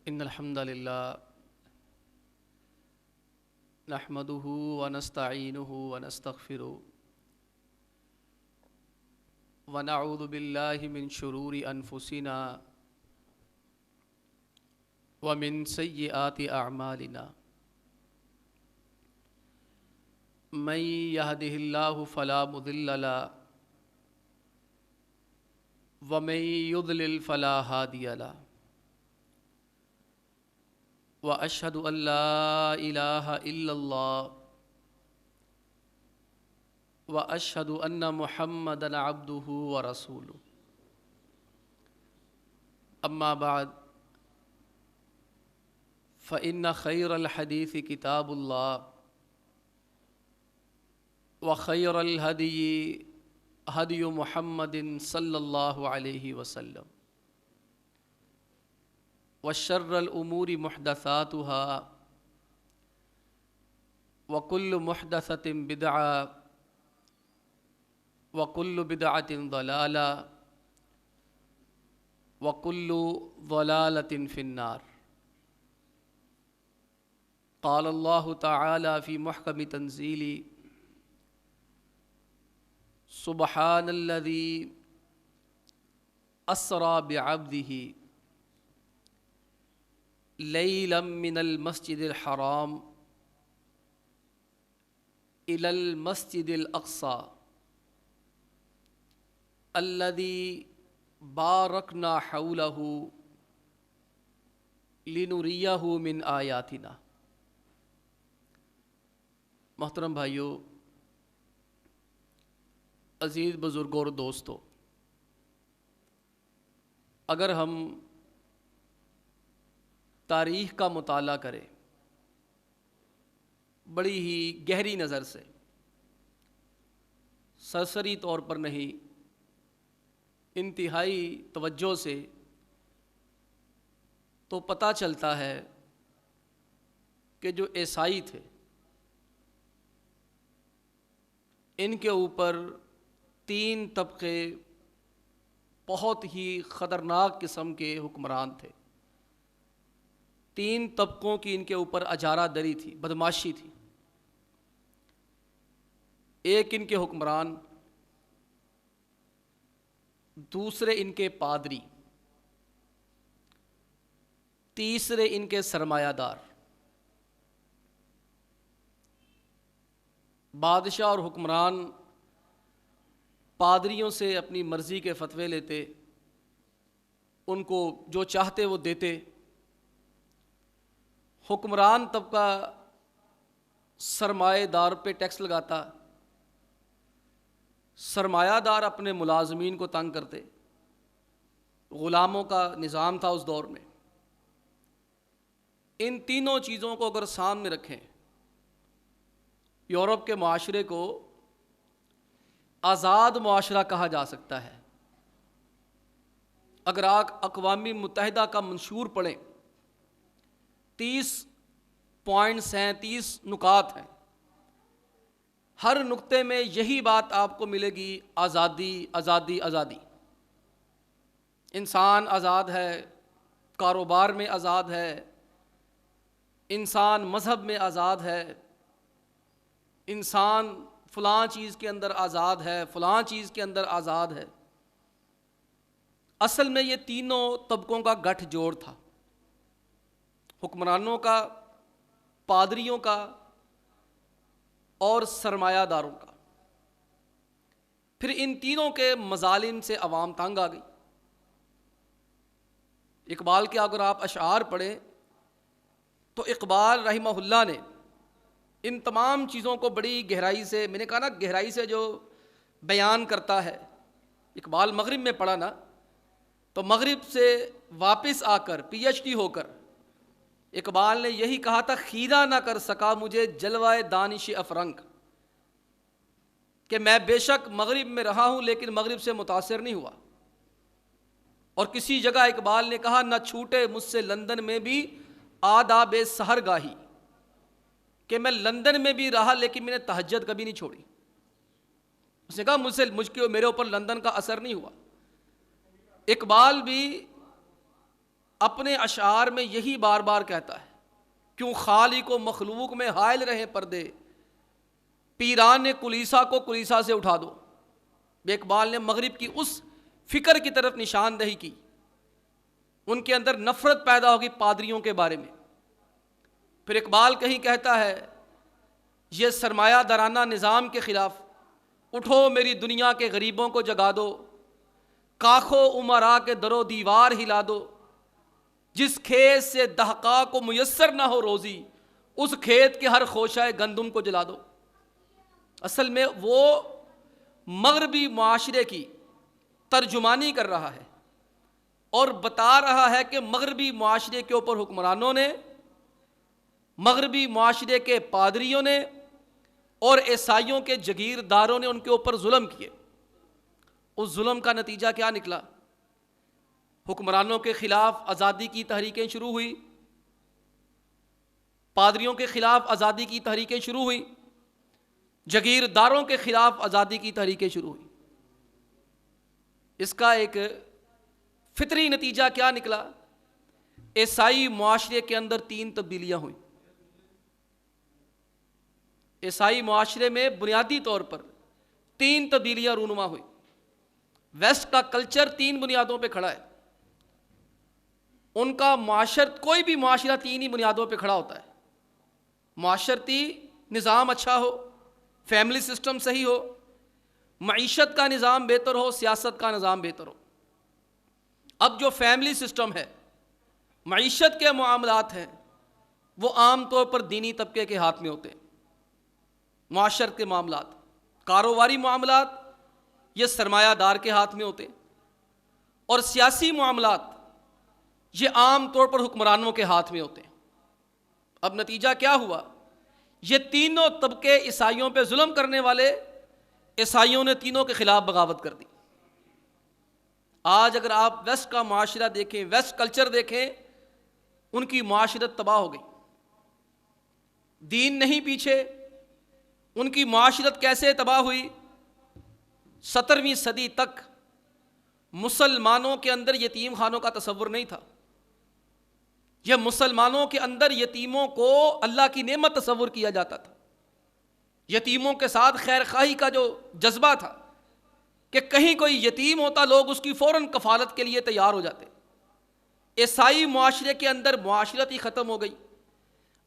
ان الحمد للہ نحمده ونستعینه ونستغفره ونعوذ باللہ من شرور انفسنا ومن سیئات اعمالنا من يهده اللہ فلا مضل له ومن يضلل فلا هادی له واشهد ان لا الہ الا اللہ واشهد ان محمدا عبده ورسوله اما بعد فان خیر الحدیث کتاب اللہ وخیر الہدی ہدی محمد صلی اللہ علیہ وسلم وشر الامور محدثاتها وكل محدثة بدعة وكل بدعة ضلالة وكل ضلالة في النار قال الله تعالى في محكم تنزيله سبحان الذي أسرى بعبده ليلا من المسجد الحرام إلى المسجد الأقصى الذي باركنا حوله لنريه من آياتنا۔ محترم بھائیو، عزیز بزرگوں اور دوستو، اگر ہم تاریخ کا مطالعہ کریں بڑی ہی گہری نظر سے، سرسری طور پر نہیں، انتہائی توجہ سے، تو پتہ چلتا ہے کہ جو عیسائی تھے ان کے اوپر تین طبقے بہت ہی خطرناک قسم کے حکمران تھے۔ تین طبقوں کی ان کے اوپر اجارہ دری تھی، بدماشی تھی۔ ایک ان کے حکمران، دوسرے ان کے پادری، تیسرے ان کے سرمایہ دار۔ بادشاہ اور حکمران پادریوں سے اپنی مرضی کے فتوے لیتے، ان کو جو چاہتے وہ دیتے۔ حکمران طبقہ سرمایہ دار پہ ٹیکس لگاتا، سرمایہ دار اپنے ملازمین کو تنگ کرتے۔ غلاموں کا نظام تھا اس دور میں۔ ان تینوں چیزوں کو اگر سامنے رکھیں، یورپ کے معاشرے کو آزاد معاشرہ کہا جا سکتا ہے۔ اگر آپ اقوام متحدہ کا منشور پڑھیں، 30 پوائنٹس ہیں، 30 نکات ہیں، ہر نقطے میں یہی بات آپ کو ملے گی: آزادی، آزادی، آزادی۔ انسان آزاد ہے، کاروبار میں آزاد ہے، انسان مذہب میں آزاد ہے، انسان فلاں چیز کے اندر آزاد ہے، فلاں چیز کے اندر آزاد ہے۔ اصل میں یہ تینوں طبقوں کا گٹھ جوڑ تھا، حکمرانوں کا، پادریوں کا اور سرمایہ داروں کا۔ پھر ان تینوں کے مظالم سے عوام تنگ آ گئی۔ اقبال کے اگر آپ اشعار پڑھیں تو اقبال رحمہ اللہ نے ان تمام چیزوں کو بڑی گہرائی سے، میں نے کہا نا گہرائی سے جو بیان کرتا ہے۔ اقبال مغرب میں پڑھا نا، تو مغرب سے واپس آ کر PhD ہو کر اقبال نے یہی کہا تھا: خیرہ نہ کر سکا مجھے جلوائے دانش افرنگ، کہ میں بے شک مغرب میں رہا ہوں لیکن مغرب سے متاثر نہیں ہوا۔ اور کسی جگہ اقبال نے کہا: نہ چھوٹے مجھ سے لندن میں بھی آداب سحر گاہی، کہ میں لندن میں بھی رہا لیکن میں نے تہجد کبھی نہیں چھوڑی۔ اس نے کہا میرے اوپر لندن کا اثر نہیں ہوا۔ اقبال بھی اپنے اشعار میں یہی بار بار کہتا ہے، کیوں خالق و مخلوق میں حائل رہے پردے، پیران کلیسا کو کلیسا سے اٹھا دو۔ اقبال نے مغرب کی اس فکر کی طرف نشاندہی کی، ان کے اندر نفرت پیدا ہوگی پادریوں کے بارے میں۔ پھر اقبال کہیں کہتا ہے، یہ سرمایہ دارانہ نظام کے خلاف اٹھو میری دنیا کے غریبوں کو جگا دو، کاخو امراء کے در و دیوار ہلا دو، جس کھیت سے دہقاں کو میسر نہ ہو روزی، اس کھیت کے ہر خوشہ گندم کو جلا دو۔ اصل میں وہ مغربی معاشرے کی ترجمانی کر رہا ہے اور بتا رہا ہے کہ مغربی معاشرے کے اوپر حکمرانوں نے، مغربی معاشرے کے پادریوں نے اور عیسائیوں کے جگیرداروں نے ان کے اوپر ظلم کیے۔ اس ظلم کا نتیجہ کیا نکلا؟ حکمرانوں کے خلاف آزادی کی تحریکیں شروع ہوئی، پادریوں کے خلاف آزادی کی تحریکیں شروع ہوئی، جگیرداروں کے خلاف آزادی کی تحریکیں شروع ہوئی۔ اس کا ایک فطری نتیجہ کیا نکلا؟ عیسائی معاشرے کے اندر 3 تبدیلیاں ہوئیں۔ عیسائی معاشرے میں بنیادی طور پر 3 تبدیلیاں رونما ہوئی۔ ویسٹ کا کلچر 3 بنیادوں پہ کھڑا ہے، ان کا معاشرت، کوئی بھی معاشرہ 3 ہی بنیادوں پہ کھڑا ہوتا ہے۔ معاشرتی نظام اچھا ہو، فیملی سسٹم صحیح ہو، معیشت کا نظام بہتر ہو، سیاست کا نظام بہتر ہو۔ اب جو فیملی سسٹم ہے، معیشت کے معاملات ہیں، وہ عام طور پر دینی طبقے کے ہاتھ میں ہوتے ہیں۔ معاشرت کے معاملات، کاروباری معاملات، یہ سرمایہ دار کے ہاتھ میں ہوتے ہیں، اور سیاسی معاملات یہ عام طور پر حکمرانوں کے ہاتھ میں ہوتے ہیں۔ اب نتیجہ کیا ہوا؟ یہ تینوں طبقے عیسائیوں پہ ظلم کرنے والے، عیسائیوں نے تینوں کے خلاف بغاوت کر دی۔ آج اگر آپ ویسٹ کا معاشرہ دیکھیں، ویسٹ کلچر دیکھیں، ان کی معاشرت تباہ ہو گئی۔ دین نہیں پیچھے، ان کی معاشرت کیسے تباہ ہوئی؟ 17ویں صدی تک مسلمانوں کے اندر یتیم خانوں کا تصور نہیں تھا۔ یہ مسلمانوں کے اندر یتیموں کو اللہ کی نعمت تصور کیا جاتا تھا۔ یتیموں کے ساتھ خیر خواہی کا جو جذبہ تھا کہ کہیں کوئی یتیم ہوتا لوگ اس کی فوراً کفالت کے لیے تیار ہو جاتے۔ عیسائی معاشرے کے اندر معاشرت ہی ختم ہو گئی،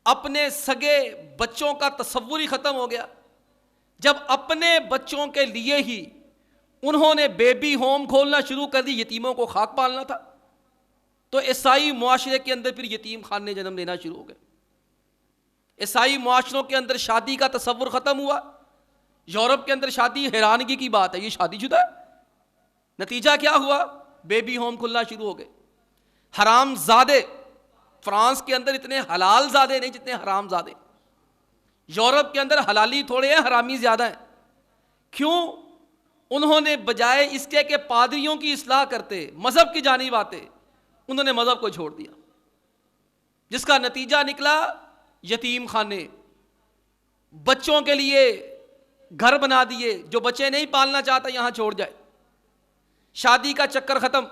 اپنے سگے بچوں کا تصور ہی ختم ہو گیا۔ جب اپنے بچوں کے لیے ہی انہوں نے بیبی ہوم کھولنا شروع کر دی، یتیموں کو خاک پالنا تھا، تو عیسائی معاشرے کے اندر پھر یتیم خانے جنم لینا شروع ہو گئے۔ عیسائی معاشروں کے اندر شادی کا تصور ختم ہوا۔ یورپ کے اندر شادی حیرانگی کی بات ہے، یہ شادی شدہ ہے۔ نتیجہ کیا ہوا؟ بیبی ہوم کھلنا شروع ہو گئے۔ حرام زادے، فرانس کے اندر اتنے حلال زادے نہیں جتنے حرام زادے۔ یورپ کے اندر حلالی تھوڑے ہیں، حرامی زیادہ ہیں۔ کیوں؟ انہوں نے بجائے اس کے کہ پادریوں کی اصلاح کرتے، مذہب کی جانب آتے، انہوں نے مذہب کو چھوڑ دیا، جس کا نتیجہ نکلا یتیم خانے، بچوں کے لیے گھر بنا دیے، جو بچے نہیں پالنا چاہتا یہاں چھوڑ جائے، شادی کا چکر ختم،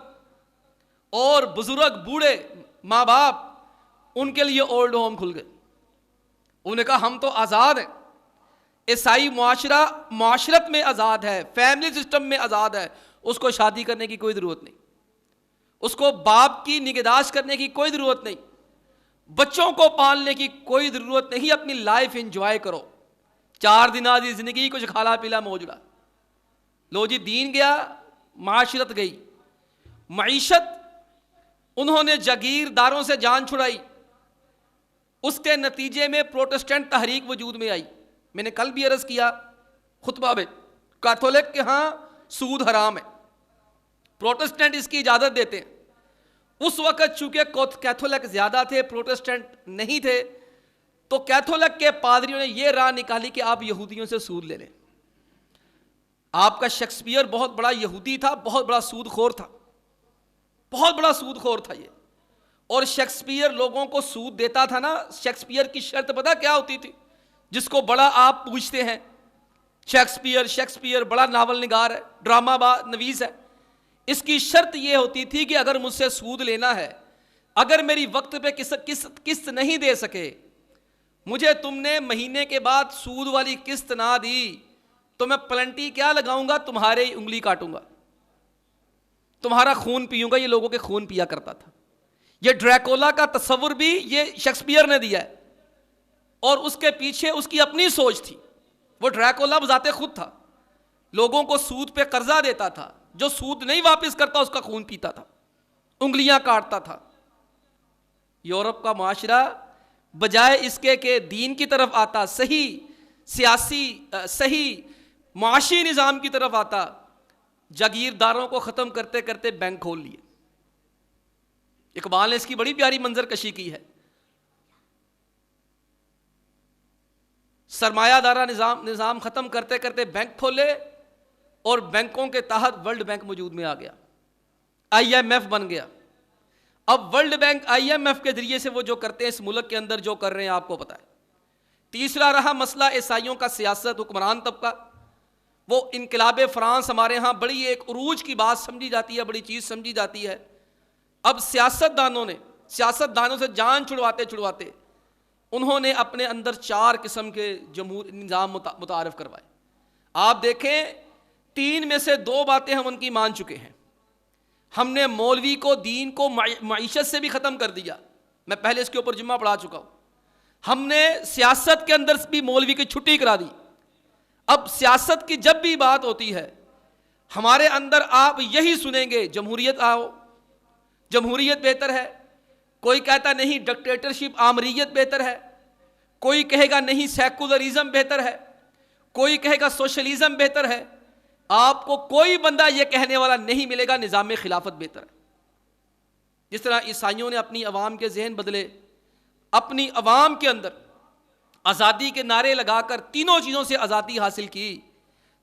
اور بزرگ بوڑھے ماں باپ ان کے لیے اولڈ ہوم کھل گئے۔ انہوں نے کہا ہم تو آزاد ہیں۔ عیسائی معاشرہ معاشرت میں آزاد ہے، فیملی سسٹم میں آزاد ہے، اس کو شادی کرنے کی کوئی ضرورت نہیں، اس کو باپ کی نگہداشت کرنے کی کوئی ضرورت نہیں، بچوں کو پالنے کی کوئی ضرورت نہیں، اپنی لائف انجوائے کرو، 4 دن آدھی زندگی، کچھ کھالا پیلا موجڑا۔ لو جی، دین گیا، معاشرت گئی۔ معیشت، انہوں نے جاگیرداروں سے جان چھڑائی، اس کے نتیجے میں پروٹسٹنٹ تحریک وجود میں آئی۔ میں نے کل بھی عرض کیا خطبہ میں، کیتھولک کے ہاں سود حرام ہے، پروٹسٹنٹ اس کی اجازت دیتے ہیں۔ اس وقت چونکہ کیتھولک زیادہ تھے، پروٹسٹنٹ نہیں تھے، تو کیتھولک کے پادریوں نے یہ راہ نکالی کہ آپ یہودیوں سے سود لے لیں۔ آپ کا شیکسپیئر بہت بڑا یہودی تھا، بہت بڑا سود خور تھا، بہت بڑا سود خور تھا یہ، اور شیکسپیئر لوگوں کو سود دیتا تھا نا۔ شیکسپیئر کی شرط پتہ کیا ہوتی تھی؟ جس کو بڑا آپ پوچھتے ہیں، شیکسپیئر بڑا ناول نگار ہے، ڈرامہ نویس ہے، اس کی شرط یہ ہوتی تھی کہ اگر مجھ سے سود لینا ہے اگر میری وقت پہ قسط نہیں دے سکے, مجھے تم نے مہینے کے بعد سود والی قسط نہ دی, تو میں پلنٹی کیا لگاؤں گا, تمہارے ہی انگلی کاٹوں گا, تمہارا خون پیوں گا. یہ لوگوں کے خون پیا کرتا تھا. یہ ڈریکولا کا تصور بھی یہ شیکسپیئر نے دیا ہے, اور اس کے پیچھے اس کی اپنی سوچ تھی. وہ ڈریکولا بذات خود تھا, لوگوں کو سود پہ قرضہ دیتا تھا, جو سود نہیں واپس کرتا اس کا خون پیتا تھا, انگلیاں کاٹتا تھا. یورپ کا معاشرہ بجائے اس کے کہ دین کی طرف آتا, صحیح سیاسی صحیح معاشی نظام کی طرف آتا, جاگیرداروں کو ختم کرتے کرتے بینک کھول لیے. اقبال نے اس کی بڑی پیاری منظر کشی کی ہے. سرمایہ دارہ نظام ختم کرتے کرتے بینک کھولے, اور بینکوں کے تحت ورلڈ بینک وجود میں آ گیا, آئی ایم ایف بن گیا. اب World Bank I M F کے ذریعے سے وہ جو کرتے ہیں اس ملک کے اندر جو کر رہے ہیں آپ کو پتہ ہے. تیسرا رہا مسئلہ عیسائیوں کا سیاست, حکمران طبقہ. وہ انقلاب فرانس ہمارے ہاں بڑی ایک عروج کی بات سمجھی جاتی ہے, بڑی چیز سمجھی جاتی ہے. اب سیاستدانوں سے جان چھڑواتے انہوں نے اپنے اندر 4 قسم کے نظام متعارف کروائے. آپ دیکھیں 3 میں سے 2 باتیں ہم ان کی مان چکے ہیں. ہم نے مولوی کو, دین کو معیشت سے بھی ختم کر دیا. میں پہلے اس کے اوپر جمعہ پڑھا چکا ہوں. ہم نے سیاست کے اندر بھی مولوی کی چھٹی کرا دی. اب سیاست کی جب بھی بات ہوتی ہے ہمارے اندر آپ یہی سنیں گے, جمہوریت آؤ, جمہوریت بہتر ہے. کوئی کہتا نہیں ڈکٹیٹرشپ آمریت بہتر ہے, کوئی کہے گا نہیں سیکولرزم بہتر ہے, کوئی کہے گا سوشلزم بہتر ہے. آپ کو کوئی بندہ یہ کہنے والا نہیں ملے گا نظام خلافت بہتر ہے. جس طرح عیسائیوں نے اپنی عوام کے ذہن بدلے, اپنی عوام کے اندر آزادی کے نعرے لگا کر تینوں چیزوں سے آزادی حاصل کی.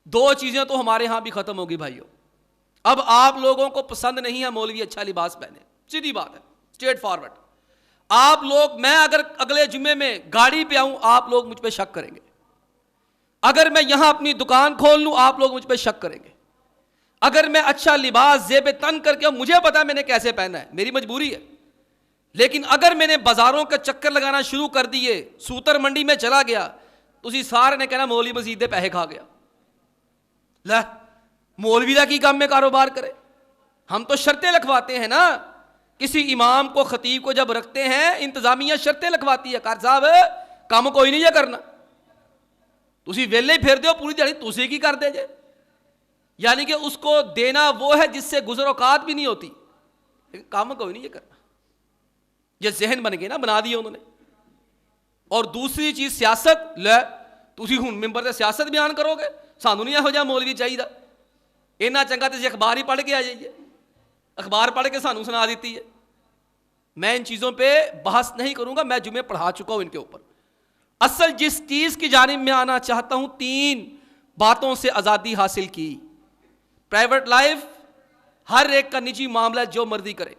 2 چیزیں تو ہمارے ہاں بھی ختم ہوگی بھائیوں. اب آپ لوگوں کو پسند نہیں ہے مولوی اچھا لباس پہنے, سیدھی بات ہے, اسٹریٹ فارورڈ. آپ لوگ, میں اگر اگلے جمعے میں گاڑی پہ آؤں آپ لوگ مجھ پہ شک کریں گے. اگر میں یہاں اپنی دکان کھول لوں آپ لوگ مجھ پہ شک کریں گے. اگر میں اچھا لباس زیب تن کر کے, مجھے پتا میں نے کیسے پہنا ہے, میری مجبوری ہے. لیکن اگر میں نے بازاروں کا چکر لگانا شروع کر دیے, سوتر منڈی میں چلا گیا, تو اسی سارے نے کہنا مولوی مزید دے پیسے کھا گیا. لہ مولوی دا کی کام میں کاروبار کرے. ہم تو شرطیں لکھواتے ہیں نا, کسی امام کو خطیب کو جب رکھتے ہیں انتظامیہ شرطیں لکھواتی ہے, قاری صاحب کام کوئی نہیں یہ کرنا, تسی ویلے پھر دیو پوری دیہڑی تسی کی کر دے جے. یعنی کہ اس کو دینا وہ ہے جس سے گزر اوقات بھی نہیں ہوتی, لیکن کام کوئی نہیں یہ کرنا. یہ ذہن بن گئے نا, بنا دیے انہوں نے. اور دوسری چیز سیاست, لے تسی ہن ممبر تے سیاست بیان کرو گے, سانو نہیں یہو جہا مولوی چاہیے. اینا چنگا تے اخبار ہی پڑھ کے آ جائیے, اخبار پڑھ کے سانو سنا دیتی ہے. میں ان چیزوں پہ بحث نہیں کروں گا, میں جمعے پڑھا چکا ہوں ان کے اوپر. اصل جس چیز کی جانب میں آنا چاہتا ہوں, 3 باتوں سے آزادی حاصل کی. پرائیویٹ لائف, ہر ایک کا نجی معاملہ جو مرضی کرے.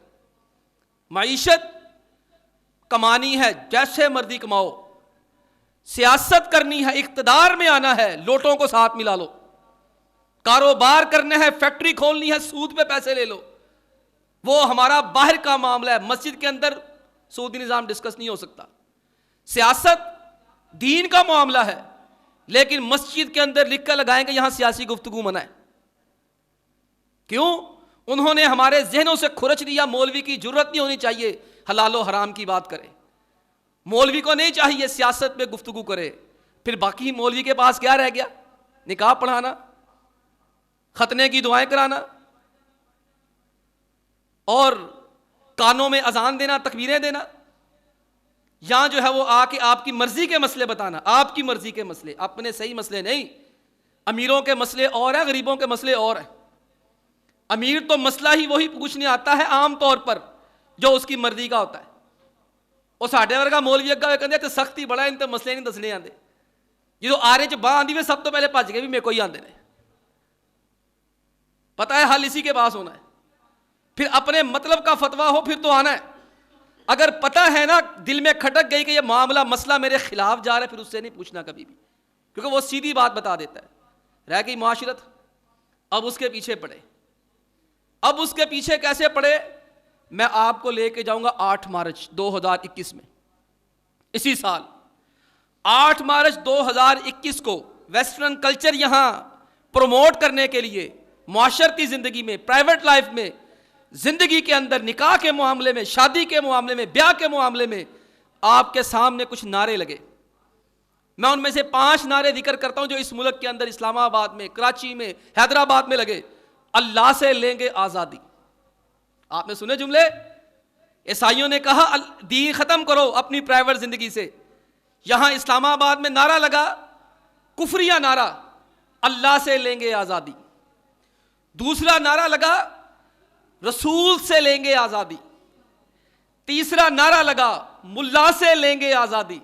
معیشت کمانی ہے, جیسے مرضی کماؤ. سیاست کرنی ہے, اقتدار میں آنا ہے, لوٹوں کو ساتھ ملا لو. کاروبار کرنا ہے, فیکٹری کھولنی ہے, سود پہ پیسے لے لو. وہ ہمارا باہر کا معاملہ ہے, مسجد کے اندر سودی نظام ڈسکس نہیں ہو سکتا. سیاست دین کا معاملہ ہے, لیکن مسجد کے اندر لکھ کر لگائیں گے یہاں سیاسی گفتگو منع ہے. کیوں؟ انہوں نے ہمارے ذہنوں سے کھرچ دیا. مولوی کی جرت نہیں ہونی چاہیے حلال و حرام کی بات کرے, مولوی کو نہیں چاہیے سیاست پہ گفتگو کرے. پھر باقی مولوی کے پاس کیا رہ گیا؟ نکاح پڑھانا, ختنے کی دعائیں کرانا, اور کانوں میں اذان دینا, تکبیریں دینا. یہاں جو ہے وہ آ کے آپ کی مرضی کے مسئلے بتانا, آپ کی مرضی کے مسئلے, اپنے صحیح مسئلے نہیں. امیروں کے مسئلے اور ہیں, غریبوں کے مسئلے اور ہیں. امیر تو مسئلہ ہی وہی پوچھنے آتا ہے عام طور پر جو اس کی مرضی کا ہوتا ہے. وہ ساڈے ورگا مولوی اگا کہندے تے سختی بڑا, ان تے مسئلے نہیں دسنے آندے. جدو آرے چ باں آندی وے سب تو پہلے بھج گئے بھی میرے کو ہی آندے نے. پتہ ہے حل اسی کے پاس ہونا ہے. پھر اپنے مطلب کا فتویٰ ہو پھر تو آنا ہے. اگر پتہ ہے نا دل میں کھٹک گئی کہ یہ معاملہ مسئلہ میرے خلاف جا رہا ہے, پھر اس سے نہیں پوچھنا کبھی بھی, کیونکہ وہ سیدھی بات بتا دیتا ہے. رہ گئی معاشرت, اب اس کے پیچھے پڑے. اب اس کے پیچھے کیسے پڑے؟ میں آپ کو لے کے جاؤں گا 8 مارچ 2021 میں، اسی سال 8 مارچ 2021 کو ویسٹرن کلچر یہاں پروموٹ کرنے کے لیے معاشرتی زندگی میں، پرائیویٹ لائف میں، زندگی کے اندر نکاح کے معاملے میں، شادی کے معاملے میں، بیاہ کے معاملے میں آپ کے سامنے کچھ نعرے لگے. میں ان میں سے 5 نعرے ذکر کرتا ہوں جو اس ملک کے اندر اسلام آباد میں، کراچی میں، حیدرآباد میں لگے. اللہ سے لیں گے آزادی. آپ نے سنے جملے؟ عیسائیوں نے کہا دین ختم کرو اپنی پرائیویٹ زندگی سے. یہاں اسلام آباد میں نعرہ لگا، کفریہ نعرہ، اللہ سے لیں گے آزادی. دوسرا نعرہ لگا، رسول سے لیں گے آزادی. تیسرا نعرہ لگا، ملا سے لیں گے آزادی.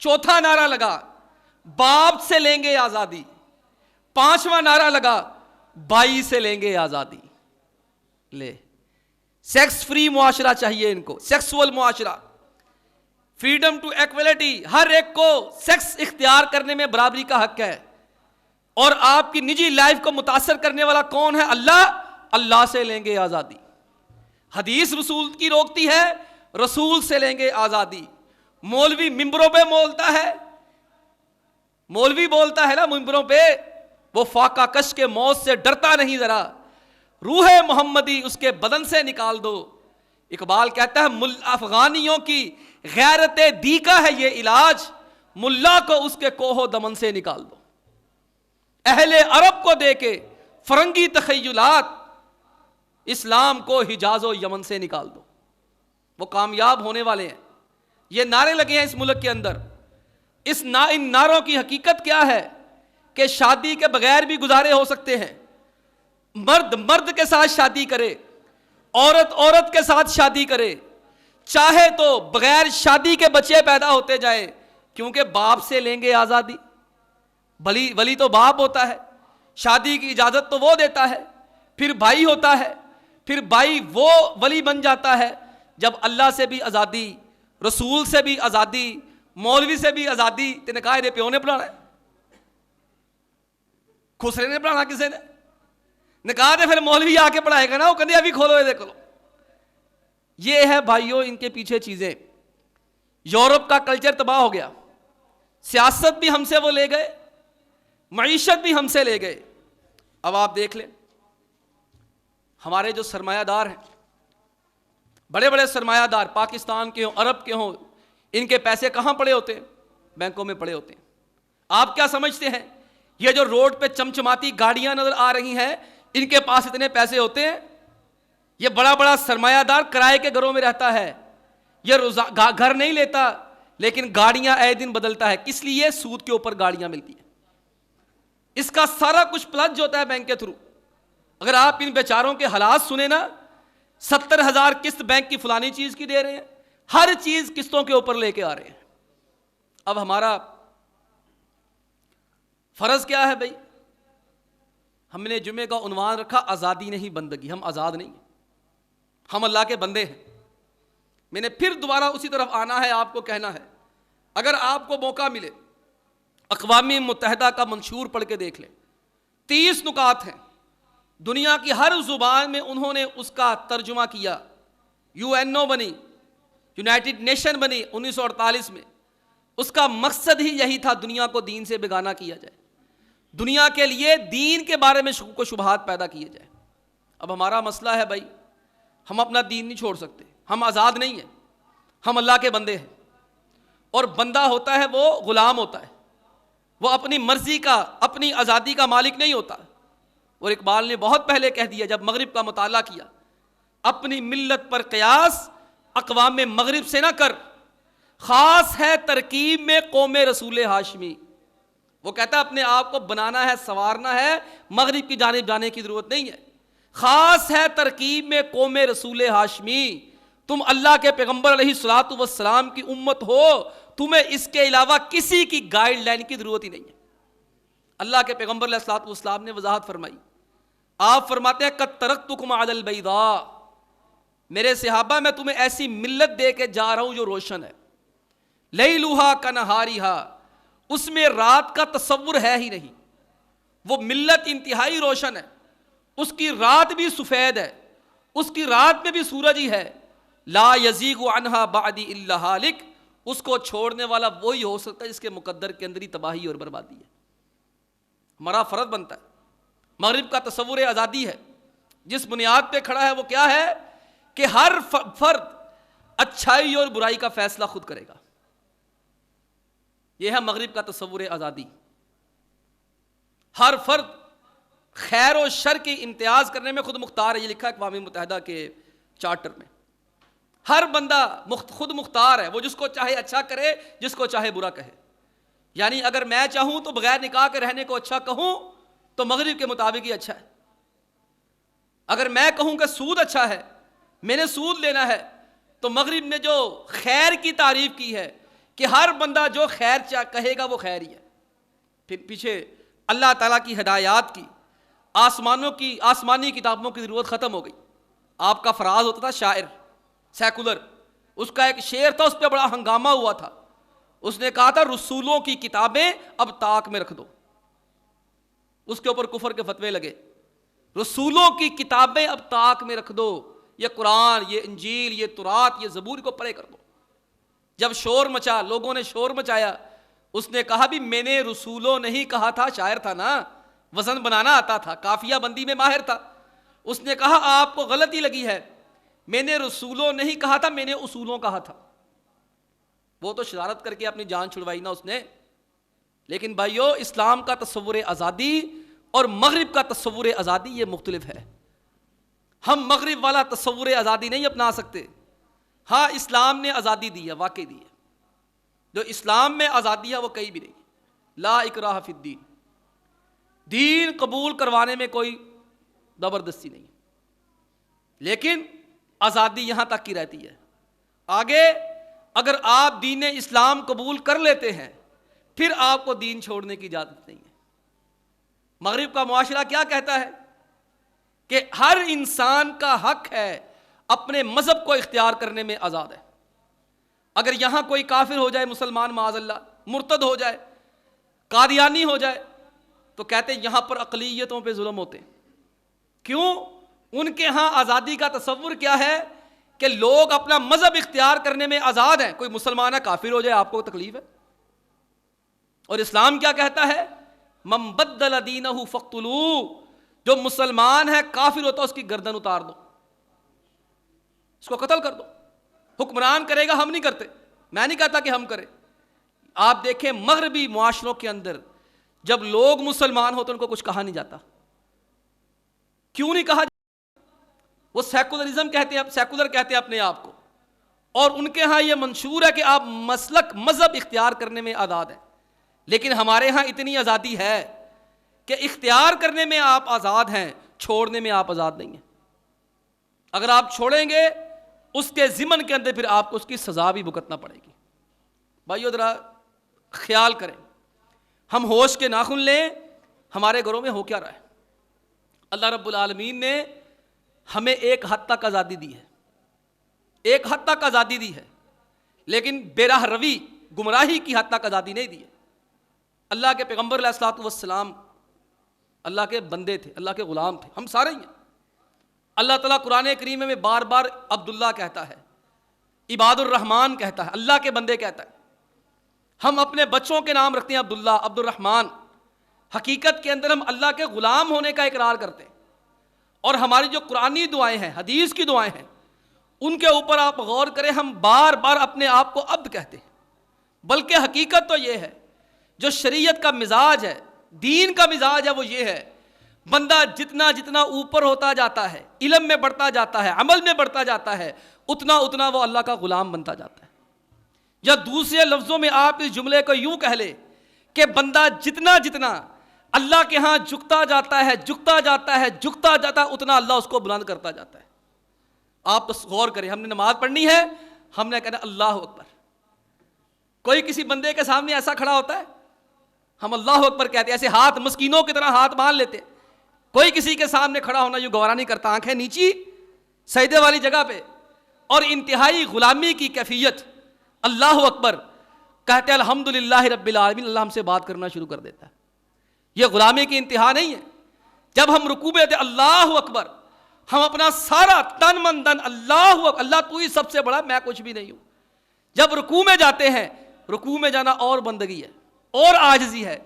چوتھا نعرہ لگا، باپ سے لیں گے آزادی. 5واں نعرہ لگا، بائی سے لیں گے آزادی. لے، سیکس فری معاشرہ چاہیے ان کو، سیکسول معاشرہ، فریڈم ٹو ایکویلٹی، ہر ایک کو سیکس اختیار کرنے میں برابری کا حق ہے. اور آپ کی نجی لائف کو متاثر کرنے والا کون ہے؟ اللہ سے لیں گے آزادی. حدیث رسول کی روکتی ہے، رسول سے لیں گے آزادی. مولوی ممبروں پہ مولوی بولتا ہے نا ممبروں پہ، وہ فاقہ کش کے موت سے ڈرتا نہیں، ذرا روح محمدی اس کے بدن سے نکال دو. اقبال کہتا ہے افغانیوں کی غیرت دی کا ہے یہ علاج، ملا کو اس کے کوہ و دمن سے نکال دو. اہل عرب کو دے کے فرنگی تخیلات، اسلام کو حجاز و یمن سے نکال دو. وہ کامیاب ہونے والے ہیں. یہ نعرے لگے ہیں اس ملک کے اندر. ان نعروں کی حقیقت کیا ہے کہ شادی کے بغیر بھی گزارے ہو سکتے ہیں. مرد کے ساتھ شادی کرے، عورت کے ساتھ شادی کرے، چاہے تو بغیر شادی کے بچے پیدا ہوتے جائے، کیونکہ باپ سے لیں گے آزادی. ولی تو باپ ہوتا ہے، شادی کی اجازت تو وہ دیتا ہے. پھر بھائی ہوتا ہے، پھر بھائی وہ ولی بن جاتا ہے جب اللہ سے بھی آزادی، رسول سے بھی آزادی، مولوی سے بھی آزادی. تینے کہا یہ پیو نے پڑھانا ہے، خسرے نے پڑھانا کسی نے کہا تھا پھر مولوی آ کے پڑھائے گا نا، وہ کہتے ابھی کھولو یہ دیکھو. یہ ہے بھائیوں ان کے پیچھے چیزیں. یورپ کا کلچر تباہ ہو گیا، سیاست بھی ہم سے وہ لے گئے، معیشت بھی ہم سے لے گئے. اب آپ دیکھ لیں ہمارے جو سرمایہ دار ہیں، بڑے بڑے سرمایہ دار، پاکستان کے ہوں، عرب کے ہوں، ان کے پیسے کہاں پڑے ہوتے ہیں؟ بینکوں میں پڑے ہوتے ہیں. آپ کیا سمجھتے ہیں یہ جو روڈ پہ چمچماتی گاڑیاں نظر آ رہی ہیں، ان کے پاس اتنے پیسے ہوتے ہیں؟ یہ بڑا بڑا سرمایہ دار کرائے کے گھروں میں رہتا ہے، یہ گھر نہیں لیتا لیکن گاڑیاں اے دن بدلتا ہے. کس لیے؟ سود کے اوپر گاڑیاں ملتی ہیں. اس کا سارا کچھ پلج ہوتا ہے بینک کے تھرو. اگر آپ ان بیچاروں کے حالات سنیں نا، 70,000 قسط بینک کی فلانی چیز کی دے رہے ہیں، ہر چیز قسطوں کے اوپر لے کے آ رہے ہیں. اب ہمارا فرض کیا ہے بھائی؟ ہم نے جمعے کا عنوان رکھا آزادی نہیں بندگی. ہم آزاد نہیں ہیں، ہم اللہ کے بندے ہیں. میں نے پھر دوبارہ اسی طرف آنا ہے، آپ کو کہنا ہے، اگر آپ کو موقع ملے اقوام متحدہ کا منشور پڑھ کے دیکھ لیں. 30 نکات ہیں، دنیا کی ہر زبان میں انہوں نے اس کا ترجمہ کیا. UNO بنی، یونائٹڈ نیشن بنی 1948 میں. اس کا مقصد ہی یہی تھا، دنیا کو دین سے بیگانہ کیا جائے، دنیا کے لیے دین کے بارے میں شک و شبہات پیدا کیے جائے. اب ہمارا مسئلہ ہے بھائی، ہم اپنا دین نہیں چھوڑ سکتے، ہم آزاد نہیں ہیں، ہم اللہ کے بندے ہیں. اور بندہ ہوتا ہے وہ غلام ہوتا ہے، وہ اپنی مرضی کا، اپنی آزادی کا مالک نہیں ہوتا. اور اقبال نے بہت پہلے کہہ دیا جب مغرب کا مطالعہ کیا، اپنی ملت پر قیاس اقوام مغرب سے نہ کر، خاص ہے ترکیب میں قوم رسول ہاشمی. وہ کہتا ہے اپنے آپ کو بنانا ہے، سنوارنا ہے، مغرب کی جانب جانے کی ضرورت نہیں ہے. خاص ہے ترکیب میں قوم رسول ہاشمی. تم اللہ کے پیغمبر علیہ الصلوۃ والسلام کی امت ہو، تمہیں اس کے علاوہ کسی کی گائیڈ لائن کی ضرورت ہی نہیں ہے. اللہ کے پیغمبر علیہ الصلوۃ والسلام نے وضاحت فرمائی. آپ فرماتے ہیں قد ترکتکم علی البیضاء، میرے صحابہ میں تمہیں ایسی ملت دے کے جا رہا ہوں جو روشن ہے. لیلھا کنہاریھا، اس میں رات کا تصور ہے ہی نہیں. وہ ملت انتہائی روشن ہے، اس کی رات بھی سفید ہے، اس کی رات میں بھی سورج ہی ہے. لا یزیغ عنہا بعدی الا ہالک. اس کو چھوڑنے والا وہی ہو سکتا ہے جس کے مقدر کے اندر ہی تباہی اور بربادی ہے. ہمارا فرض بنتا ہے. مغرب کا تصور آزادی ہے جس بنیاد پہ کھڑا ہے وہ کیا ہے کہ ہر فرد اچھائی اور برائی کا فیصلہ خود کرے گا. یہ ہے مغرب کا تصور آزادی. ہر فرد خیر و شر کی امتیاز کرنے میں خود مختار ہے. یہ لکھا ہے اقوام متحدہ کے چارٹر میں. ہر بندہ خود مختار ہے. وہ جس کو چاہے اچھا کرے, جس کو چاہے برا کہے. یعنی اگر میں چاہوں تو بغیر نکاح کے رہنے کو اچھا کہوں تو مغرب کے مطابق ہی اچھا ہے. اگر میں کہوں کہ سود اچھا ہے, میں نے سود لینا ہے, تو مغرب نے جو خیر کی تعریف کی ہے کہ ہر بندہ جو خیر کہے گا وہ خیر ہی ہے. پھر پیچھے اللہ تعالیٰ کی ہدایات کی, آسمانی کتابوں کی ضرورت ختم ہو گئی. آپ کا فراز ہوتا تھا شاعر, سیکولر, اس کا ایک شعر تھا, اس پہ بڑا ہنگامہ ہوا تھا. اس نے کہا تھا رسولوں کی کتابیں اب طاق میں رکھ دو. اس کے اوپر کفر کے فتوے لگے. رسولوں کی کتابیں اب طاق میں رکھ دو, یہ قرآن, یہ انجیل, یہ تورات, یہ زبور کو پرے کر دو. جب شور مچا, لوگوں نے شور مچایا, اس نے کہا بھی میں نے رسولوں نہیں کہا تھا. شاعر تھا نا, وزن بنانا آتا تھا, قافیہ بندی میں ماہر تھا. اس نے کہا آپ کو غلطی لگی ہے, میں نے رسولوں نہیں کہا تھا, میں نے اصولوں کہا تھا. وہ تو شرارت کر کے اپنی جان چھڑوائی نا اس نے. لیکن بھائیو, اسلام کا تصور آزادی اور مغرب کا تصور آزادی یہ مختلف ہے. ہم مغرب والا تصور آزادی نہیں اپنا سکتے. ہاں اسلام نے آزادی دی ہے, واقعی دی ہے. جو اسلام میں آزادی ہے وہ کہیں بھی نہیں. لا اکراہ فی الدین, دین قبول کروانے میں کوئی زبردستی نہیں, لیکن آزادی یہاں تک کی رہتی ہے. آگے اگر آپ دین اسلام قبول کر لیتے ہیں پھر آپ کو دین چھوڑنے کی اجازت نہیں ہے. مغرب کا معاشرہ کیا کہتا ہے کہ ہر انسان کا حق ہے اپنے مذہب کو اختیار کرنے میں آزاد ہے. اگر یہاں کوئی کافر ہو جائے, مسلمان معاذ اللہ, مرتد ہو جائے, قادیانی ہو جائے, تو کہتے ہیں یہاں پر اقلیتوں پہ ظلم ہوتے ہیں. کیوں؟ ان کے ہاں آزادی کا تصور کیا ہے کہ لوگ اپنا مذہب اختیار کرنے میں آزاد ہیں. کوئی مسلمان ہے کافر ہو جائے آپ کو تکلیف ہے. اور اسلام کیا کہتا ہے؟ من بدل دینہ فاقتلوہ, جو مسلمان ہے کافر ہوتا اس کی گردن اتار دو, اس کو قتل کر دو. حکمران کرے گا, ہم نہیں کرتے, میں نہیں کہتا کہ ہم کریں. آپ دیکھیں مغربی معاشروں کے اندر جب لوگ مسلمان ہوتے ان کو کچھ کہا نہیں جاتا. کیوں نہیں کہا جاتا؟ وہ سیکولرزم کہتے ہیں, سیکولر کہتے ہیں اپنے آپ کو, اور ان کے ہاں یہ منشور ہے کہ آپ مسلک مذہب اختیار کرنے میں آزاد ہیں. لیکن ہمارے ہاں اتنی آزادی ہے کہ اختیار کرنے میں آپ آزاد ہیں, چھوڑنے میں آپ آزاد نہیں ہیں. اگر آپ چھوڑیں گے اس کے ضمن کے اندر پھر آپ کو اس کی سزا بھی بھگتنا پڑے گی. بھائیو ذرا خیال کریں, ہم ہوش کے ناخن لیں, ہمارے گھروں میں ہو کیا رہا ہے. اللہ رب العالمین نے ہمیں ایک حد تک آزادی دی ہے, ایک حد تک آزادی دی ہے, لیکن بے راہ روی, گمراہی کی حد تک آزادی نہیں دی ہے. اللہ کے پیغمبر علیہ الصلوۃ والسلام اللہ کے بندے تھے, اللہ کے غلام تھے, ہم سارے ہی ہیں. اللہ تعالیٰ قرآن کریم میں بار بار عبداللہ کہتا ہے, عباد الرحمن کہتا ہے, اللہ کے بندے کہتا ہے. ہم اپنے بچوں کے نام رکھتے ہیں عبداللہ, عبد الرحمن. حقیقت کے اندر ہم اللہ کے غلام ہونے کا اقرار کرتے ہیں. اور ہماری جو قرآنی دعائیں ہیں, حدیث کی دعائیں ہیں, ان کے اوپر آپ غور کریں, ہم بار بار اپنے آپ کو عبد کہتے ہیں. بلکہ حقیقت تو یہ ہے, جو شریعت کا مزاج ہے, دین کا مزاج ہے, وہ یہ ہے بندہ جتنا جتنا اوپر ہوتا جاتا ہے, علم میں بڑھتا جاتا ہے, عمل میں بڑھتا جاتا ہے, اتنا اتنا وہ اللہ کا غلام بنتا جاتا ہے. یا دوسرے لفظوں میں آپ اس جملے کو یوں کہہ لیں کہ بندہ جتنا جتنا اللہ کے ہاں جھکتا جاتا ہے, جھکتا جاتا ہے, جھکتا جاتا ہے, اتنا اللہ اس کو بلند کرتا جاتا ہے. آپ غور کریں, ہم نے نماز پڑھنی ہے, ہم نے کہنا اللہ اکبر. کوئی کسی بندے کے سامنے ایسا کھڑا ہوتا ہے, ہم اللہ اکبر کہتے ہیں, ایسے ہاتھ مسکینوں کی طرح ہاتھ باندھ لیتے. کوئی کسی کے سامنے کھڑا ہونا یوں گوارا نہیں کرتا, آنکھیں نیچی سجدے والی جگہ پہ, اور انتہائی غلامی کی کیفیت, اللہ اکبر کہتے ہیں الحمدللہ رب العالمین, اللہ ہم سے بات کرنا شروع کر دیتا ہے. یہ غلامی کی انتہا نہیں ہے. جب ہم رکوع میں تھے اللہ اکبر, ہم اپنا سارا تن من دن اللہ تو ہی سب سے بڑا، میں کچھ بھی نہیں ہوں. جب رکوع میں جاتے ہیں، رکوع میں جانا اور بندگی ہے اور عاجزی ہے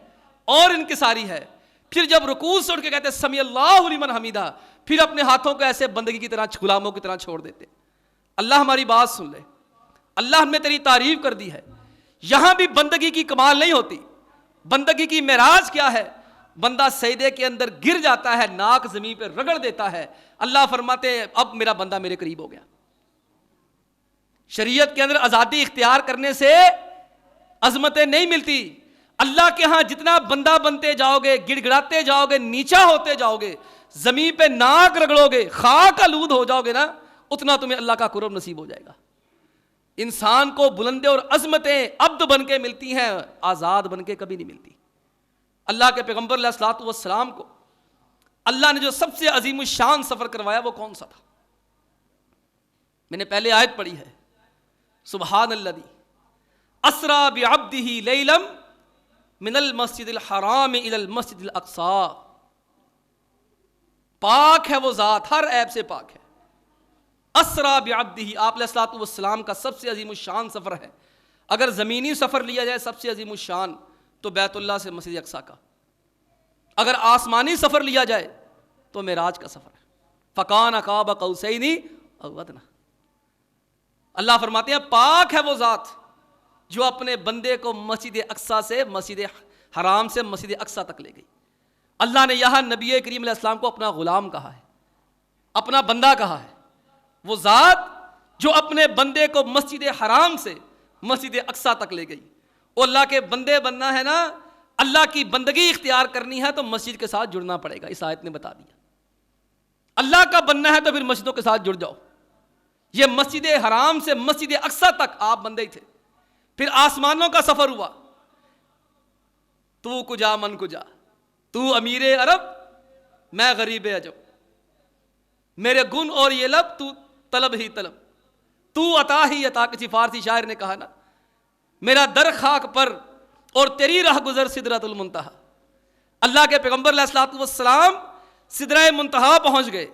اور انکساری ہے. پھر جب رکوع سے اٹھ کے کہتے ہیں سمی اللہ لمن حمیدہ، پھر اپنے ہاتھوں کو ایسے بندگی کی طرح، غلاموں کی طرح چھوڑ دیتے. اللہ ہماری بات سن لے. اللہ ہم نے تیری تعریف کر دی ہے. یہاں بھی بندگی کی کمال نہیں ہوتی. بندگی کی معراج کیا ہے؟ بندہ سجدے کے اندر گر جاتا ہے، ناک زمین پہ رگڑ دیتا ہے. اللہ فرماتے ہیں اب میرا بندہ میرے قریب ہو گیا. شریعت کے اندر آزادی اختیار کرنے سے عظمتیں نہیں ملتی. اللہ کے ہاں جتنا بندہ بنتے جاؤ گے، گڑ گڑاتے جاؤ گے، نیچا ہوتے جاؤ گے، زمین پہ ناک رگڑو گے، خاک آلود ہو جاؤ گے نا، اتنا تمہیں اللہ کا قرب نصیب ہو جائے گا. انسان کو بلندے اور عظمتیں عبد بن کے ملتی ہیں، آزاد بن کے کبھی نہیں ملتی. اللہ کے پیغمبر علیہ الصلوۃ والسلام کو اللہ نے جو سب سے عظیم الشان سفر کروایا وہ کون سا تھا؟ میں نے پہلے آیت پڑھی ہے، سبحان الذی اسریٰ بعبدہ لیلا من المسجد الحرام الی المسجد الاقصی. پاک ہے وہ ذات، ہر عیب سے پاک ہے. اسریٰ بعبدہ، آپ علیہ الصلوۃ والسلام کا سب سے عظیم الشان سفر ہے. اگر زمینی سفر لیا جائے سب سے عظیم الشان تو بیت اللہ سے مسجد اقصیٰ کا. اگر آسمانی سفر لیا جائے تو معراج کا سفر ہے. فکان قاب قوسین او ادنیٰ. اللہ فرماتے ہیں پاک ہے وہ ذات جو اپنے بندے کو مسجد اقصیٰ سے، مسجد حرام سے مسجد اقصیٰ تک لے گئی. اللہ نے یہاں نبی کریم علیہ السلام کو اپنا غلام کہا ہے، اپنا بندہ کہا ہے. وہ ذات جو اپنے بندے کو مسجد حرام سے مسجد اقصیٰ تک لے گئی. وہ اللہ کے بندے بننا ہے نا، اللہ کی بندگی اختیار کرنی ہے تو مسجد کے ساتھ جڑنا پڑے گا. اس آیت نے بتا دیا. اللہ کا بننا ہے تو پھر مسجدوں کے ساتھ جڑ جاؤ. یہ مسجد حرام سے مسجد اقصیٰ تک آپ بندے ہی تھے. پھر آسمانوں کا سفر ہوا، تو کجا من کجا، تو امیر عرب میں غریب عجب، میرے گن اور یہ لب تو طلب ہی طلب، تو عطا ہی عطا. کسی فارسی شاعر نے کہا نا، میرا در خاک پر اور تیری راہ گزر سدرۃ المنتہا. اللہ کے پیغمبر علیہ الصلوۃ والسلام سدرہ منتہا پہنچ گئے.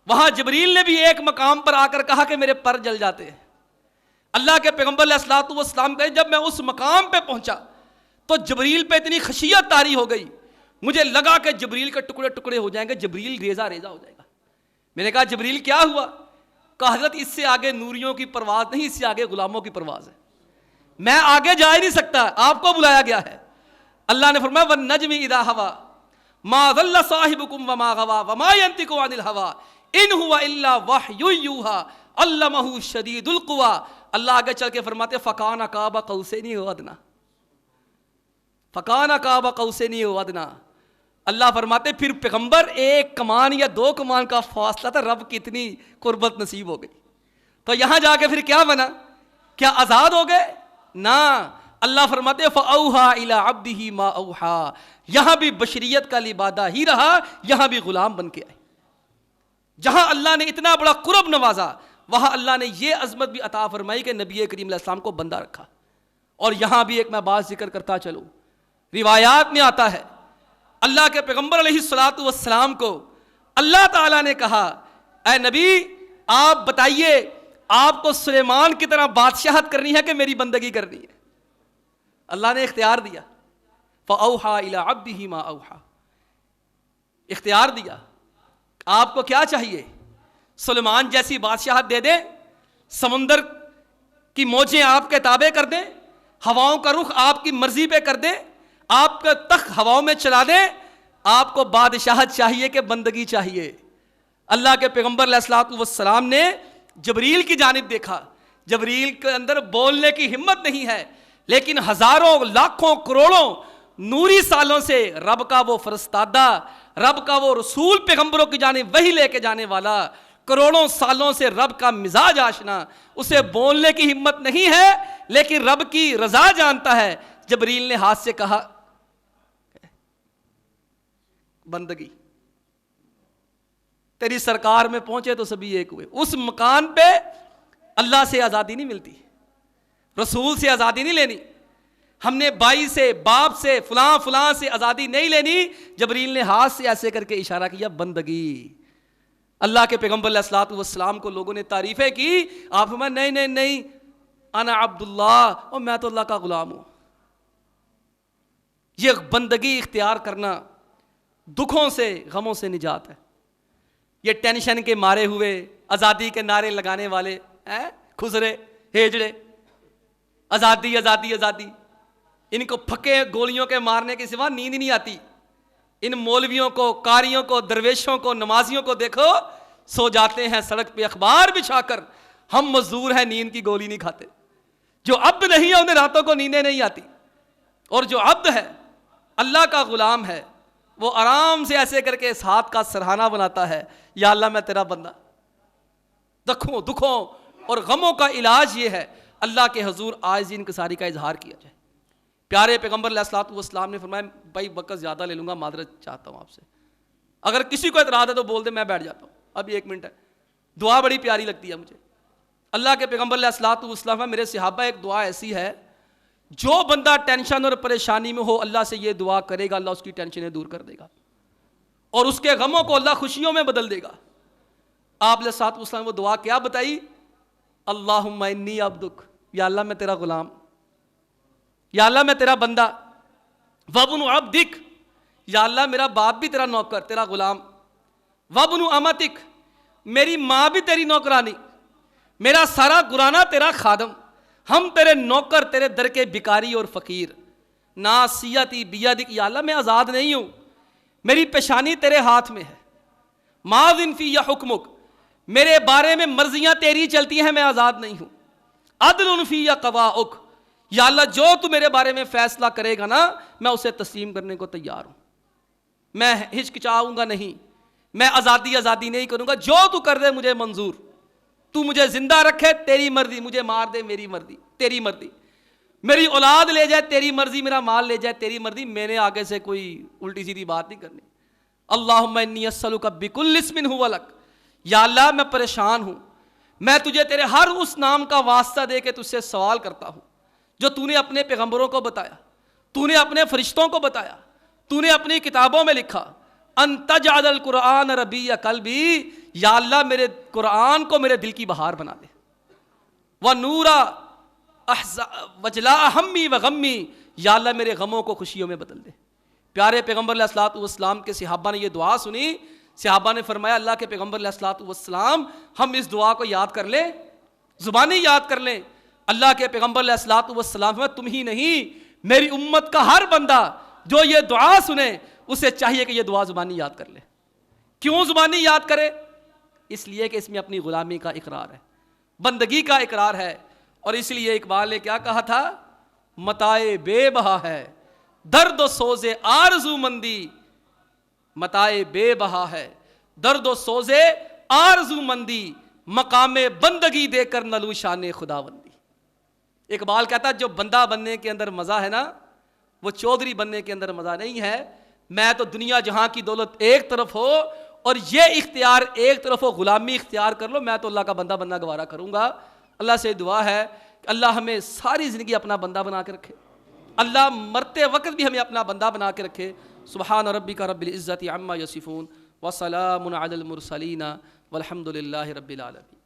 وہاں جبریل نے بھی ایک مقام پر آ کر کہا کہ میرے پر جل جاتے ہیں. اللہ کے پیغمبر علیہ الصلوۃ والسلام کہے جب میں اس مقام پہ پہنچا تو جبریل پہ اتنی خشیت طاری ہو گئی، مجھے لگا کہ جبریل کے ٹکڑے ٹکڑے ہو جائیں گے، جبریل ریزہ ریزہ ہو جائے گا. میں نے کہا جبریل کیا ہوا؟ کہا حضرت اس سے آگے نوریوں کی پرواز نہیں، اس سے آگے غلاموں کی پرواز ہے، میں آگے جا ہی نہیں سکتا، آپ کو بلایا گیا ہے. اللہ نے فرمایا والنجم اذا ہوا ما ضل صاحبکم وما غوا وما ینطق عن الہوا ان هو الا وحی یوحی علمہ شدید القوی. اللہ آگے چل کے فرماتے فکان قاب قوسین او ادنیٰ، فکان قاب قوسین او ادنیٰ. اللہ فرماتے پھر پیغمبر ایک کمان یا دو کمان کا فاصلہ تھا، رب کی اتنی قربت نصیب ہو گئی. تو یہاں جا کے پھر کیا بنا؟ کیا آزاد ہو گئے؟ نہ. اللہ فرماتے فَأَوْحَا إِلَىٰ عَبْدِهِ مَا أَوْحَا. یہاں بھی بشریت کا لبادہ ہی رہا، یہاں بھی غلام بن کے آئے. جہاں اللہ نے اتنا بڑا قرب نوازا وہاں اللہ نے یہ عظمت بھی عطا فرمائی کہ نبی کریم علیہ السلام کو بندہ رکھا. اور یہاں بھی ایک میں بات ذکر کرتا چلوں، روایات میں آتا ہے اللہ کے پیغمبر علیہ الصلوۃ والسلام کو اللہ تعالیٰ نے کہا اے نبی آپ بتائیے آپ کو سلیمان کی طرح بادشاہت کرنی ہے کہ میری بندگی کرنی ہے؟ اللہ نے اختیار دیا فَأَوْحَا إِلَىٰ عَبْدِهِ مَا أَوْحَا. اختیار دیا. آپ کو کیا چاہیے؟ سلیمان جیسی بادشاہت دے دیں، سمندر کی موجیں آپ کے تابع کر دیں، ہواؤں کا رخ آپ کی مرضی پہ کر دیں، آپ کا تخت ہواؤں میں چلا دیں. آپ کو بادشاہت چاہیے کہ بندگی چاہیے؟ اللہ کے پیغمبر علیہ الصلوۃ والسلام نے جبریل کی جانب دیکھا. جبریل کے اندر بولنے کی ہمت نہیں ہے، لیکن ہزاروں لاکھوں کروڑوں نوری سالوں سے رب کا وہ فرستادہ، رب کا وہ رسول پیغمبروں کی جانب وحی لے کے جانے والا، کروڑوں سالوں سے رب کا مزاج آشنا، اسے بولنے کی ہمت نہیں ہے لیکن رب کی رضا جانتا ہے. جبریل نے ہاتھ سے کہا بندگی. تیری سرکار میں پہنچے تو سبھی ایک ہوئے. اس مکان پہ اللہ سے آزادی نہیں ملتی، رسول سے آزادی نہیں لینی، ہم نے بھائی سے، باپ سے، فلاں فلاں سے آزادی نہیں لینی. جبریل نے ہاتھ سے ایسے کر کے اشارہ کیا بندگی. اللہ کے پیغمبر علیہ الصلوۃ والسلام کو لوگوں نے تعریفیں کی، آپ فرمایا نہیں نہیں نہیں، انا عبداللہ، اور میں تو اللہ کا غلام ہوں۔ یہ بندگی اختیار کرنا دکھوں سے، غموں سے نجات ہے۔ یہ ٹینشن کے مارے ہوئے آزادی کے نعرے لگانے والے کھزرے ہیجڑے، آزادی آزادی آزادی، ان کو پھکے گولیوں کے مارنے کے سوا نیند نہیں آتی۔ ان مولویوں کو، قاریوں کو، درویشوں کو، نمازیوں کو دیکھو، سو جاتے ہیں سڑک پہ اخبار بچھا کر، ہم مزدور ہیں، نیند کی گولی نہیں کھاتے۔ جو عبد نہیں ہے انہیں راتوں کو نیندیں نہیں آتی، اور جو عبد ہے، اللہ کا غلام ہے، وہ آرام سے ایسے کر کے اس ہاتھ کا سرہانہ بناتا ہے، یا اللہ میں تیرا بندہ۔ دکھوں اور غموں کا علاج یہ ہے اللہ کے حضور عاجزی انکساری کا اظہار کیا جائے۔ پیارے پیغمبر علیہ الصلوۃ والسلام نے فرمایا، بھائی وقت زیادہ لے لوں گا، معذرت چاہتا ہوں آپ سے، اگر کسی کو اعتراض ہے تو بول دے، میں بیٹھ جاتا ہوں، ابھی 1 منٹ ہے۔ دعا بڑی پیاری لگتی ہے مجھے۔ اللہ کے پیغمبر علیہ الصلوۃ والسلام، میرے صحابہ، ایک دعا ایسی ہے، جو بندہ ٹینشن اور پریشانی میں ہو، اللہ سے یہ دعا کرے گا، اللہ اس کی ٹینشنیں دور کر دے گا، اور اس کے غموں کو اللہ خوشیوں میں بدل دے گا۔ آپ علیہ الصلوۃ والسلام وہ دعا کیا بتائی؟ اللہم انی عبدک، یا اللہ میں تیرا غلام، یا اللہ میں تیرا بندہ، وابن عبدک، یا اللہ میرا باپ بھی تیرا نوکر، تیرا غلام، وابن امتک، میری ماں بھی تیری نوکرانی، میرا سارا گرانہ تیرا خادم، ہم تیرے نوکر، تیرے در کے بھکاری اور فقیر، ناصیتی بیدک، یا اللہ میں آزاد نہیں ہوں، میری پیشانی تیرے ہاتھ میں ہے، ماذن فی حکمک، میرے بارے میں مرضیاں تیری چلتی ہیں، میں آزاد نہیں ہوں، عدل فی قضاؤک، یا اللہ جو تو میرے بارے میں فیصلہ کرے گا نا، میں اسے تسلیم کرنے کو تیار ہوں، میں ہچکچاؤں گا نہیں، میں آزادی آزادی نہیں کروں گا، جو تو کر دے مجھے منظور، تو مجھے زندہ رکھے تیری مرضی، مجھے مار دے میری مرضی، تیری مرضی، میری اولاد لے جائے تیری مرضی، میرا مال لے جائے تیری مرضی، میں نے آگے سے کوئی الٹی سیدھی بات نہیں کرنی۔ اللہم انی اسألک بکل اسم ھو لک، یا اللہ میں پریشان ہوں، میں تجھے تیرے ہر اس نام کا واسطہ دے کے تجھ سے سوال کرتا ہوں جو تو نے اپنے پیغمبروں کو بتایا، تو نے اپنے فرشتوں کو بتایا، تو نے اپنی کتابوں میں لکھا، ان تجعل القرآن ربیع قلبی، یا اللہ میرے قرآن کو میرے دل کی بہار بنا دے، ونورا وجلاء ہمی وغمی، یا اللہ میرے غموں کو خوشیوں میں بدل دے۔ پیارے پیغمبر علیہ الصلوۃ والسلام کے صحابہ نے یہ دعا سنی، صحابہ نے فرمایا اللہ کے پیغمبر علیہ الصلوۃ والسلام، ہم اس دعا کو یاد کر لیں، زبانی یاد کر لیں۔ اللہ کے پیغمبر علیہ الصلوۃ والسلام میں تم ہی نہیں، میری امت کا ہر بندہ جو یہ دعا سنے اسے چاہیے کہ یہ دعا زبانی یاد کر لے۔ کیوں زبانی یاد کرے؟ اس لیے کہ اس میں اپنی غلامی کا اقرار ہے، بندگی کا اقرار ہے، اور اس لیے اقبال نے کیا کہا تھا؟ متاع بے بہا ہے درد و سوز آرزو مندی، متاع بے بہا ہے درد و سوز آرزو مندی، مقام بندگی دے کر نلو شان خداوندی۔ اقبال کہتا ہے جو بندہ بننے کے اندر مزہ ہے نا، وہ چودھری بننے کے اندر مزہ نہیں ہے۔ میں تو دنیا جہاں کی دولت ایک طرف ہو اور یہ اختیار ایک طرف ہو، غلامی اختیار کر لو، میں تو اللہ کا بندہ بننا گوارا کروں گا۔ اللہ سے دعا ہے کہ اللہ ہمیں ساری زندگی اپنا بندہ بنا کے رکھے، اللہ مرتے وقت بھی ہمیں اپنا بندہ بنا کے رکھے۔ سبحان ربک رب العزت عما یصفون وسلام علی المرسلین والحمد للہ رب العالمین۔